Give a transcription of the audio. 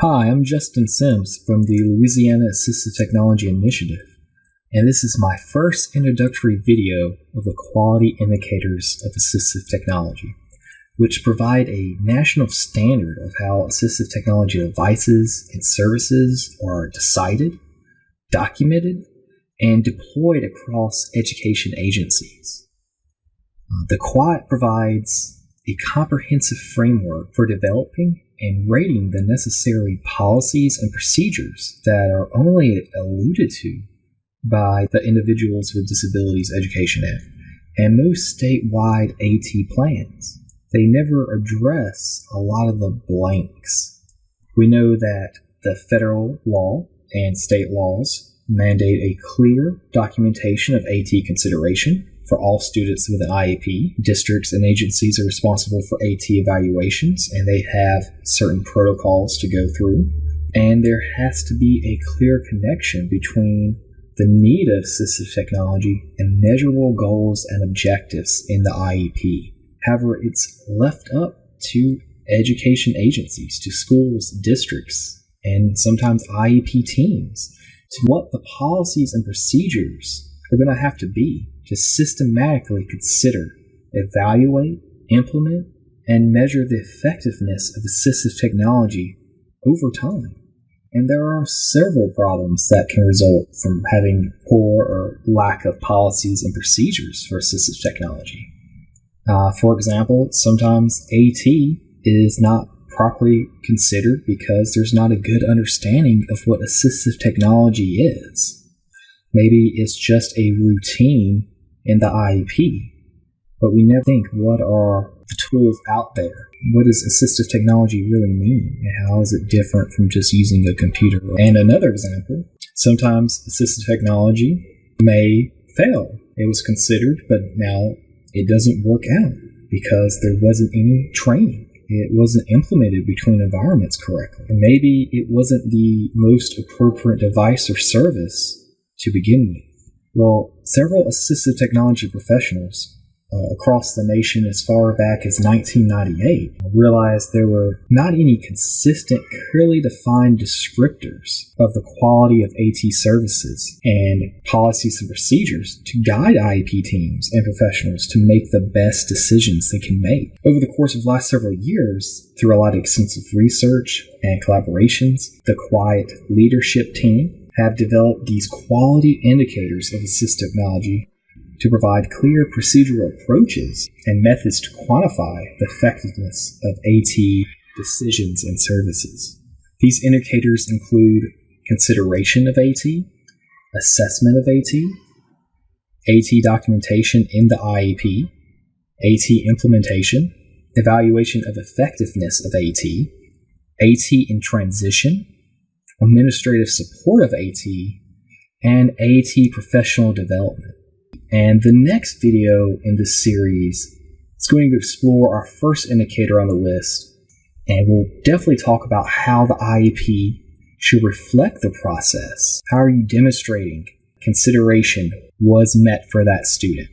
Hi, I'm Justin Sims from the Louisiana Assistive Technology Initiative, and this is my first introductory video of the quality indicators of assistive technology, which provide a national standard of how assistive technology devices and services are decided, documented, and deployed across education agencies. The QIAT provides a comprehensive framework for developing and rating the necessary policies and procedures that are only alluded to by the Individuals with Disabilities Education Act and most statewide AT plans. They never address a lot of the blanks. We know that the federal law and state laws mandate a clear documentation of AT consideration for all students with an IEP. Districts and agencies are responsible for AT evaluations, and they have certain protocols to go through. And there has to be a clear connection between the need of assistive technology and measurable goals and objectives in the IEP. However, it's left up to education agencies, to schools, districts, and sometimes IEP teams to what the policies and procedures are going to have to be to systematically consider, evaluate, implement, and measure the effectiveness of assistive technology over time. And there are several problems that can result from having poor or lack of policies and procedures for assistive technology. For example, sometimes AT is not properly considered because there's not a good understanding of what assistive technology is. Maybe it's just a routine in the IEP, but we never think, what are the tools out there? What does assistive technology really mean? And how is it different from just using a computer? And another example, sometimes assistive technology may fail. It was considered, but now it doesn't work out because there wasn't any training. It wasn't implemented between environments correctly. And maybe it wasn't the most appropriate device or service to begin with. Well, several assistive technology professionals across the nation as far back as 1998 realized there were not any consistent, clearly defined descriptors of the quality of AT services and policies and procedures to guide IEP teams and professionals to make the best decisions they can make. Over the course of the last several years, through a lot of extensive research and collaborations, the QIAT leadership team have developed these quality indicators of assistive technology to provide clear procedural approaches and methods to quantify the effectiveness of AT decisions and services. These indicators include consideration of AT, assessment of AT documentation in the IEP, AT implementation, evaluation of effectiveness of AT in transition, administrative support of AT, and AT professional development. And the next video in this series is going to explore our first indicator on the list, and we'll definitely talk about how the IEP should reflect the process. How are you demonstrating consideration was met for that student?